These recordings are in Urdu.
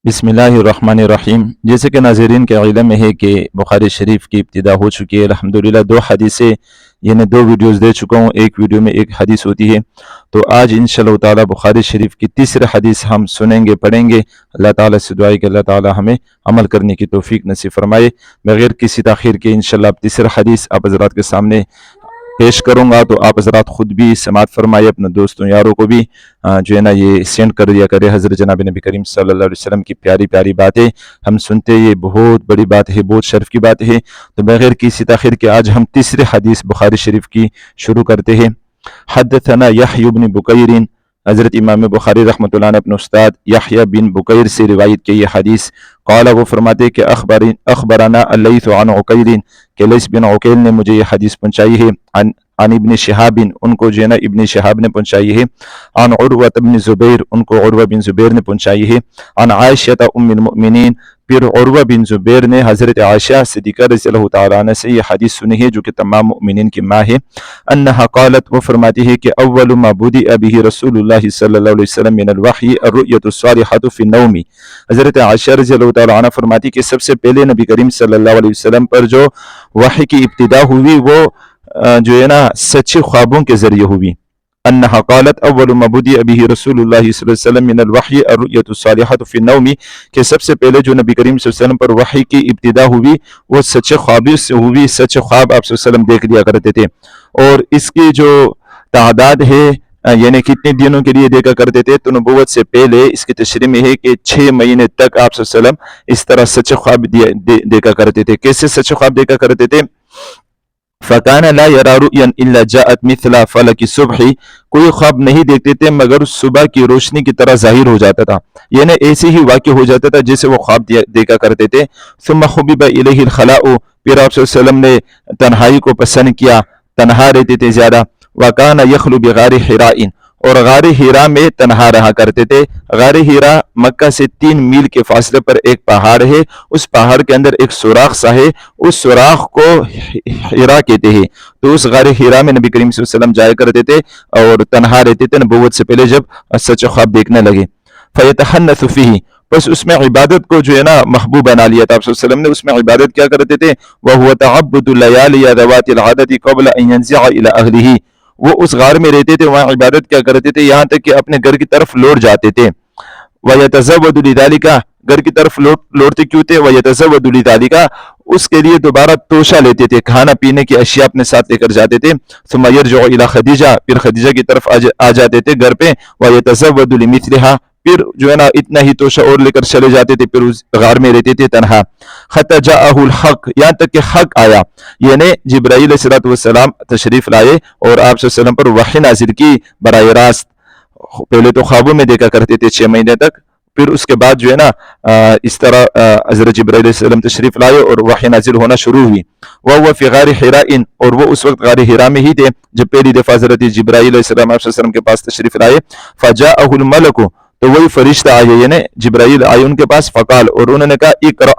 بسم اللہ الرحمن الرحیم۔ جیسے کہ ناظرین کے علم میں ہے کہ بخاری شریف کی ابتدا ہو چکی ہے الحمدللہ۔ دو حدیثیں یعنی دو ویڈیوز دے چکا ہوں، ایک ویڈیو میں ایک حدیث ہوتی ہے۔ تو آج انشاءاللہ تعالی بخاری شریف کی تیسری حدیث ہم سنیں گے، پڑھیں گے۔ اللہ تعالیٰ سے دعا ہے کہ اللہ تعالیٰ ہمیں عمل کرنے کی توفیق نصیب فرمائے۔ بغیر کسی تاخیر کے انشاءاللہ اب تیسری حدیث آپ حضرات کے سامنے پیش کروں گا، تو آپ حضرات خود بھی سماعت فرمائے، اپنے دوستوں یاروں کو بھی جو ہے نا یہ سینڈ کر دیا کرے۔ حضرت جناب نبی کریم صلی اللہ علیہ وسلم کی پیاری پیاری باتیں ہم سنتے، یہ بہت بڑی بات ہے، بہت شرف کی بات ہے۔ تو بغیر کسی تاخیر کے آج ہم تیسری حدیث بخاری شریف کی شروع کرتے ہیں۔ حدثنا یحیی بن بکیر، حضرت امام بخاری رحمۃ اللہ نے اپنے استاد یحییٰ بن بکیر سے روایت کی یہ حدیث۔ قال، وہ فرماتے کہ اخبرنا اللیث عن عقیل، کہ لیث بن عقیل نے مجھے یہ حدیث پہنچائی ہے۔ عن ابن شہاب، ان کو جو ہے نا ابن شہاب نے پہنچائی ہے۔ عن عروہ بن زبیر، ان کو عروہ بن زبیر نے پہنچائی ہے۔ عن عائشہ ام المؤمنین، پھر عروہ بن زبیر نے حضرت عائشہ صدیقہ رضی اللہ تعالیٰ عنہ سے یہ حدیث سنی ہے جو کہ تمام مؤمنین کی ماں ہے۔ انہا قالت، وہ فرماتی ہے کہ اول ما بدأ به رسول اللہ صلی اللہ علیہ وسلم من الوحی الرؤیۃ الصالحۃ فی النوم۔ حضرت عائشہ رضی اللہ تعالیٰ عنہ فرماتی کہ سب سے پہلے نبی کریم صلی اللہ علیہ وسلم پر جو وحی کی ابتدا ہوئی وہ جو ہے نا سچے خوابوں کے ذریعے ہوئی۔ انہا قالت اول ما بدأ به رسول اللہ صلی اللہ علیہ وسلم من الوحی الرؤیۃ الصالحۃ فی النوم، کہ سب سے پہلے جو نبی کریم صلی اللہ علیہ وسلم پر وحی کی ابتدا ہوئی وہ سچے خوابوں سے ہوئی۔ سچے خواب آپ صلی اللہ علیہ وسلم دیکھ لیا کرتے تھے، اور اس کی جو تعداد ہے یعنی کتنے دنوں کے لیے دیکھا کرتے تھے، تو نبوت سے پہلے اس کی تشریح میں ہے کہ 6 مہینے تک آپ صلی اللہ علیہ وسلم اس طرح سچے خواب دیکھا کرتے تھے۔ کیسے سچے خواب دیکھا کرتے تھے؟ فَكَانَ لَا يَرَى رُؤْيًا إِلَّا جَاءَتْ مِثْلَ فَلَكِ الصُّبْحِ، کوئی خواب نہیں دیکھتے تھے مگر صبح کی روشنی کی طرح ظاہر ہو جاتا تھا، یعنی ایسے ہی واقع ہو جاتا تھا جیسے وہ خواب دیکھا کرتے تھے۔ ثُمَّ حُبِّبَ إِلَيْهِ الْخَلَاءُ، پھر آپ صلی اللہ علیہ وسلم نے تنہائی کو پسند کیا، تنہا رہتے تھے زیادہ۔ وَكَانَ يَخْلُو بِغَارِ حِرَاءٍ، اور غار ہیرا میں تنہا رہا کرتے تھے۔ غار ہیرا مکہ سے 3 میل کے فاصلے پر ایک پہاڑ ہے، اس پہاڑ کے اندر ایک سوراخ سا ہے، اس سوراخ کو ہیرا کہتے ہیں۔ تو اس غار ہیرا میں نبی کریم صلی اللہ علیہ وسلم جایا کرتے تھے اور تنہا رہتے تھے نبوت سے پہلے جب سچے خواب دیکھنے لگے۔ فَيَتَحَنَّثُ فِيهِ، بس اس میں عبادت کو جو ہے نا محبوب بنا لیا تھا آپ صلی اللہ علیہ وسلم نے۔ اس میں عبادت کیا کرتے تھے؟ وَهُوَ تَعَبُّدُ اللَّيَالِيَ ذَوَاتِ الْعَدَدِ قَبْلَ أَن يَنزِعَ إِلَىٰ أَهْلِهِ، وہ اس غار میں رہتے تھے، وہاں عبادت کیا کرتے تھے یہاں تک کہ اپنے گھر کی طرف لوٹ جاتے تھے۔ وَيَتَزَوَّدُ لِذَلِكَ، گھر کی طرف لوٹتے کیوں تھے؟ وَيَتَزَوَّدُ لِذَلِكَ، اس کے لیے دوبارہ توشہ لیتے تھے، کھانا پینے کی اشیاء اپنے ساتھ لے کر جاتے تھے۔ ثُمَّ يَرْجِعُ إِلَىٰ خدیجہ، پھر خدیجہ کی طرف آ جاتے تھے گھر پہ۔ وَيَتَزَوَّدُ لِمِثْلِهَا، پھر جو ہے نا اتنا ہی توشہ اور لے کر چلے جاتے تھے، پھر اس غار میں رہتے تھے تنہا۔ حَتَّى جَاءَهُ الْحَقُّ، یہاں تک کہ حق آیا، یعنی جبرائیل علیہ السلام تشریف لائے اور آپ صلی اللہ علیہ وسلم پر وحی نازل کی براہ راست۔ پہلے تو خوابوں میں دیکھا کرتے تھے 6 مہینے تک، پھر اس کے بعد جو ہے نا اس طرح حضرت جبرائیل علیہ السلام تشریف لائے اور وحی نازل ہونا شروع ہوئی۔ وَهُوَ فِي غَارِ حِرَاءٍ، اور وہ اس وقت غار حرا میں ہی تھے جب پہلی دفعہ حضرت جبرائیل علیہ السلام آپ صلی اللہ علیہ وسلم کے پاس تشریف لائے۔ فَجَاءَهُ الْمَلَكُ، تو وہی فرشتہ آئے یعنی جبرائیل آئے ان کے پاس۔ فقال، اور انہوں نے کہا اقرأ،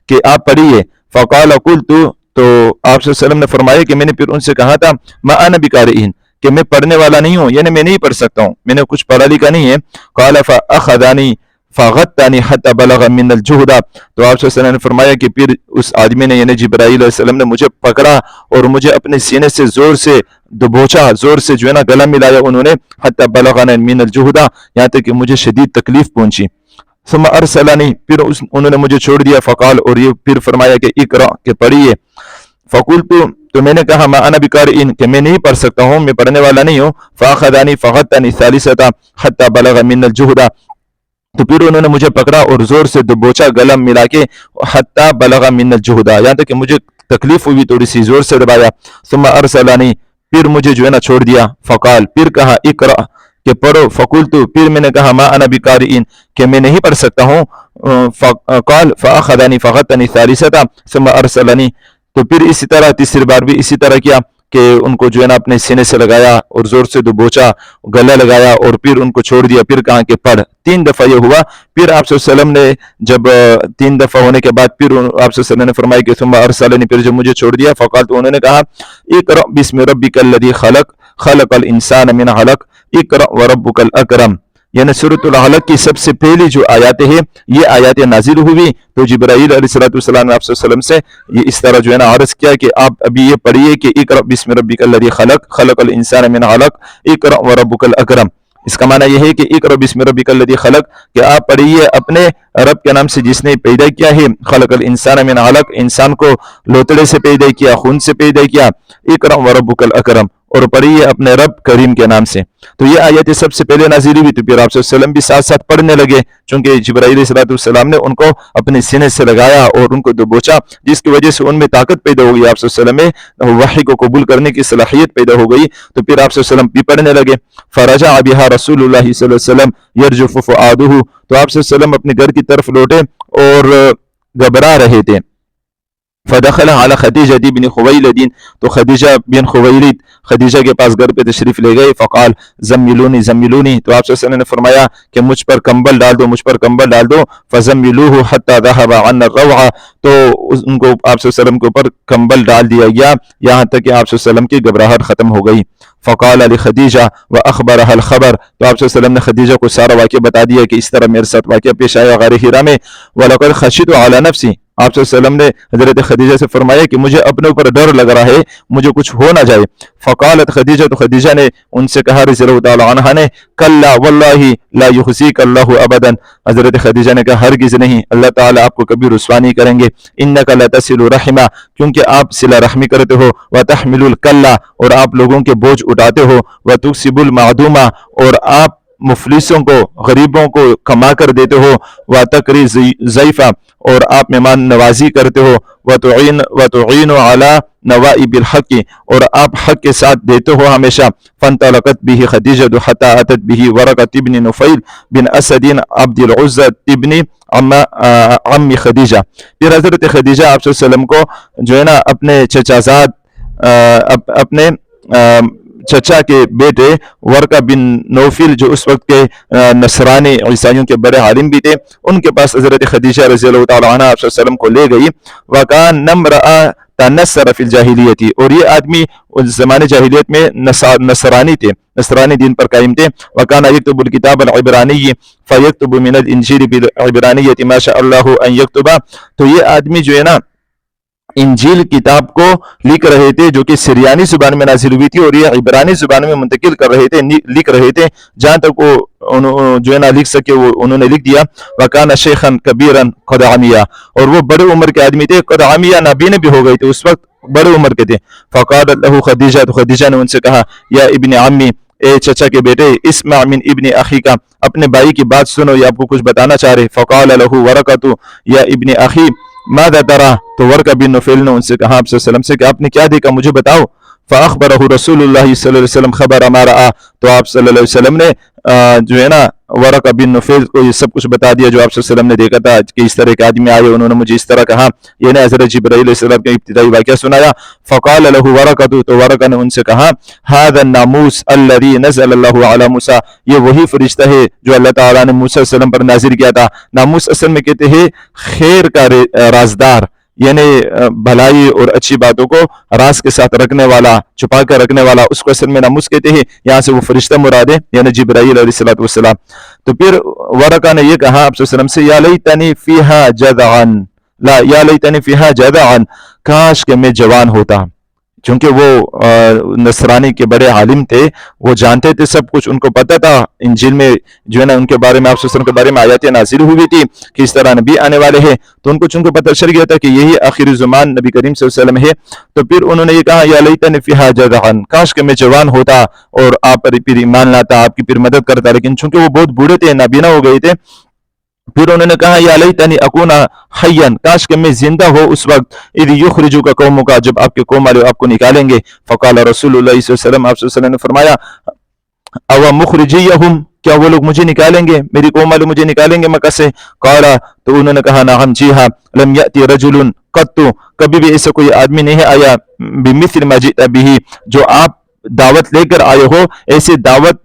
کہ آپ پڑھیے۔ فقال قلت، تو آپ صلی اللہ علیہ وسلم نے فرمایا کہ میں نے پھر ان سے کہا تھا ما انا بقارئ، کہ میں پڑھنے والا نہیں ہوں، یعنی میں نہیں پڑھ سکتا ہوں، میں نے کچھ پڑھا لکھا نہیں ہے۔ قال فاخذني فغطني حتى بلغ من الجهد، تو آپ صلی اللہ علیہ وسلم نے فرمایا کہ پھر اس آدمی نے یعنی جبرائیل علیہ السلام نے مجھے پکڑا اور مجھے اپنے سینے سے زور سے دبوچا، زور سے جو ہے نا گلا ملایا انہوں نے۔ حتى بلغنا من الجهد، یہاں تک کہ مجھے شدید تکلیف پہنچی۔ ثم ارسلني، پھر انہوں نے مجھے چھوڑ دیا۔ فقال، اور یہ پھر فرمایا کہ اقرأ، کہ پڑھیے۔ فقلت، تو میں نے کہا ما انا بقارئ، کہ میں نہیں پڑھ سکتا ہوں، میں پڑھنے والا نہیں ہوں۔ فاخذني فغطني ثالثة حتى بلغ من الجهد، تو پھر انہوں نے مجھے پکڑا اور زور سے دبوچا گلا ملا کے، حتى بلغ من الجهد، یہاں تک کہ مجھے تکلیف ہوئی، تھوڑی سی زور سے دبایا۔ ثم ارسلني، پھر مجھے جو ہے نا چھوڑ دیا۔ فقال، پھر کہا اقرأ، کہ پڑھو۔ فقلت، پھر میں نے کہا ما انا بقارئ، کہ میں نہیں پڑھ سکتا ہوں۔ قال فاخذني فغطني ثالثة ثم ارسلني، تو پھر اسی طرح تیسری بار بھی اسی طرح کیا کہ ان کو جو ہے نا اپنے سینے سے لگایا اور زور سے دبوچا، گلا لگایا اور پھر ان کو چھوڑ دیا۔ پھر کہا کہ پڑھ۔ 3 دفعہ یہ ہوا۔ پھر آپ صلی اللہ علیہ وسلم نے جب 3 دفعہ ہونے کے بعد پھر آپ صلی اللہ علیہ وسلم نے فرمایا کہ ثم ارسلني، پھر جب مجھے چھوڑ دیا۔ فقال، تو انہوں نے کہا اقرأ بسم ربک الذی خلق خلق الانسان من علق اقرأ وربک الاکرم، یعنی سورۃ العلق کی سب سے پہلی جو آیاتیں ہیں یہ آیاتیں نازل ہوئی تو جبرائیل علیہ السلام نے آپ صلی اللہ علیہ وسلم سے یہ اس طرح جو ہے نا عرض کیا کہ آپ ابھی یہ پڑھیے کہ اقرأ بسم ربک الذی خلق خلق الانسان من علق اقرأ وربک الاکرم۔ اس کا معنی یہ ہے کہ اقرأ بسم ربک الذی خلق، کہ آپ پڑھیے اپنے رب کے نام سے جس نے پیدا کیا ہے، خلق الانسان من علق، انسان کو لوتڑے سے پیدا کیا، خون سے پیدا کیا، اقرأ وربک الاکرم، اور پڑھیے اپنے رب کریم کے نام سے۔ تو یہ آیت سب سے پہلے نازل ہوئی تو پھر آپ صلی اللہ علیہ وسلم بھی ساتھ ساتھ پڑھنے لگے، چونکہ جبرائیل علیہ السلام نے ان کو اپنے سینے سے لگایا اور ان کو دبوچا، جس کی وجہ سے ان میں طاقت پیدا ہو گئی، آپ صلی اللہ علیہ وسلم میں وحی کو قبول کرنے کی صلاحیت پیدا ہو گئی، تو پھر آپ صلی اللہ علیہ وسلم بھی پڑھنے لگے۔ فرجع بها رسول اللہ صلی اللہ علیہ وسلم یرجف فؤادہ، تو آپ صلی اللہ علیہ وسلم اپنے گھر کی طرف لوٹے اور گھبرا رہے تھے۔ فدخل على خدیجہ بن خویلد، تو خدیجہ بن خویلد خدیجہ کے پاس گھر پہ تشریف لے گئے۔ فقال زملونی زملونی، تو آپ صلی اللہ علیہ وسلم نے فرمایا کہ مجھ پر کمبل ڈال دو، مجھ پر کمبل ڈال دو۔ فزملوہ حتی ذهب عنا الروع، تو ان کو آپ صلی اللہ علیہ وسلم کے اوپر کمبل ڈال دیا گیا یہاں تک کہ آپ صلی اللہ علیہ وسلم کی گھبراہٹ ختم ہو گئی۔ فقال لخدیجہ واخبرها الخبر، تو آپ صلی اللہ علیہ وسلم نے خدیجہ کو سارا واقعہ بتا دیا کہ اس طرح میرے ساتھ واقعہ پیش آیا غار حرا میں۔ ولقد خشیت علی نفسی، آپ صلی اللہ علیہ وسلم نے حضرت خدیجہ سے فرمایا کہ مجھے اپنے اوپر ڈر لگ رہا ہے، مجھے کچھ ہو نہ جائے۔ فقالت خدیجہ، تو خدیجہ نے ان سے کہا رضی اللہ تعالی عنہا نے، کلا واللہ لا یخزیک اللہ ابدا، حضرت خدیجہ نے کہا ہرگز نہیں، اللہ تعالیٰ آپ کو کبھی رسوا نہیں کریں گے۔ انک لتصل رحمہ، کیونکہ آپ صلہ رحمی کرتے ہو، وتحمل الکلہ، اور آپ لوگوں کے بوجھ اٹھاتے ہو، وتکسب المعدومہ، اور آپ مفلسوں کو غریبوں کو کما کر دیتے ہو، وتقری ضیفہ، اور آپ مہمان نوازی کرتے ہو، وتعین علی نوائب الحق، اور آپ حق کے ساتھ دیتے ہو ہمیشہ۔ فانطلقت به خدیجہ حتی اتت به ورقۃ بن نفیل بن اسد عبد العزى ابن عم خدیجہ، پھر حضرت خدیجہ آپ صلی اللہ علیہ وسلم کو جو ہے نا اپنے چچا زاد اپنے چچا کے بیٹے ورقہ بن نوفل، جو اس وقت کے نصرانی عیسائیوں کے بڑے عالم بھی تھے، ان کے پاس حضرت خدیجہ رضی اللہ تعالی عنہ آپ صلی اللہ علیہ وسلم کو لے گئی۔ وَكَانَ امْرَأً تَنَصَّرَ فِي الْجَاهِلِيَّةِ، اور یہ آدمی اس زمانے جاہلیت میں نصرانی تھے، نصرانی دین پر قائم تھے۔ وَكَانَ يَكْتُبُ الْكِتَابَ الْعِبْرَانِيِّ فَيَكْتُبُ مِنَ الْإِنْجِيلِ بِالْعِبْرَانِيَّةِ مَا شَاءَ اللَّهُ أَنْ يَكْتُبَ، تو یہ آدمی جو ہے نا انجیل کتاب کو لکھ رہے تھے جو کہ سریانی زبان میں نازل ہوئی تھی، اور یہ عبرانی زبان میں منتقل کر رہے تھے، لکھ رہے تھے، جہاں تک وہ جو ہے نا لکھ سکے وہ انہوں نے لکھ دیا۔ وَكَانَ شَيْخًا كَبِيرًا قَدْ عَمِيَ، اور وہ بڑے عمر کے آدمی تھے، قد عمیہ، نابینے بھی ہو گئے تھے، اس وقت بڑے عمر کے تھے۔ فَقَالَتْ لَهُ خدیجہ، تو خدیجہ نے ان سے کہا، یا ابن عمی، اے چچا کے بیٹے، اسمع من ابن اخی کا، اپنے بھائی کی بات سنو، یہ آپ کو کچھ بتانا چاہ رہے۔ فقال له ورقۃ یا ابن اخی ماذا ترى، تو ورقہ بن نوفل نے ان سے کہا آپ صلی اللہ علیہ وسلم سے کہ آپ نے کیا دیکھا، مجھے بتاؤ۔ فاخبرہ رسول اللہ صلی اللہ علیہ وسلم خبر ما رأى، تو آپ صلی اللہ علیہ وسلم نے جو ہے نا ورقہ بن نوفل کو یہ سب کچھ بتا دیا جو آپ صلی اللہ علیہ وسلم نے دیکھا تھا، کہ اس طرح کے آدمی آئے، انہوں نے مجھے اس طرح کہا، یہ نے حضرت جبرائیل علیہ السلام کا ابتدائی واقعہ سنایا۔ فقال له ورقۃ، تو ورقہ نے ان سے کہا، هذا الناموس الذي نزل الله على موسى، یہ وہی فرشتہ ہے جو اللہ تعالیٰ نے موسیٰ علیہ السلام پر نازل کیا تھا۔ ناموس اصل میں کہتے ہیں خیر کا رازدار، یعنی بھلائی اور اچھی باتوں کو راز کے ساتھ رکھنے والا، چھپا کر رکھنے والا، اس کو اصل میں ناموس کہتے ہیں، یہاں سے وہ فرشتہ مراد ہے، یعنی جبرائیل علیہ السلام۔ تو پھر ورقہ نے یہ کہا آپ صلی اللہ علیہ وسلم سے، یا لیتنی فیہا جدعن، لا یا لیتنی فیہا جدعن، کاش کہ میں جوان ہوتا، چونکہ وہ نصرانی کے بڑے عالم تھے، وہ جانتے تھے سب کچھ، ان کو پتہ تھا انجیل میں جو ہے نا ان کے بارے میں، آپ صلی اللہ علیہ وسلم کے بارے میں آیاتیں نازل ہوئی تھی کہ اس طرح نبی آنے والے ہیں، تو ان کو چونکہ پتہ چل گیا تھا کہ یہی آخری زمان نبی کریم صلی اللہ علیہ وسلم ہے، تو پھر انہوں نے یہ کہا، یا لیتنی فیہا جدعن، کاش کہ میں جوان ہوتا اور آپ پر پھر ایمان لاتا، آپ کی پھر مدد کرتا، لیکن چونکہ وہ بہت بوڑھے تھے، نابینا ہو گئے تھے، پھر انہوں نے کہا، یا لیتنی اکون حیا، کاش کہ میں زندہ ہو اس وقت، اذ یخرجک قومک، جب آپ کے قوم والے آپ کو نکالیں گے۔ فقال رسول اللہ صلی اللہ علیہ وسلم، آپ صلی اللہ علیہ وسلم نے فرمایا، او مخرجیہم، کیا وہ لوگ مجھے نکالیں گے، میری قوم والے مجھے نکالیں گے مکہ سے؟ قال، تو انہوں نے کہا، نعم، جی ہاں، لم یأتی رجل قط، کبھی بھی ایسا کوئی آدمی نہیں آیا، بمثل ما جئت به، جو آپ دعوت لے کر آئے ہو، ایسے دعوت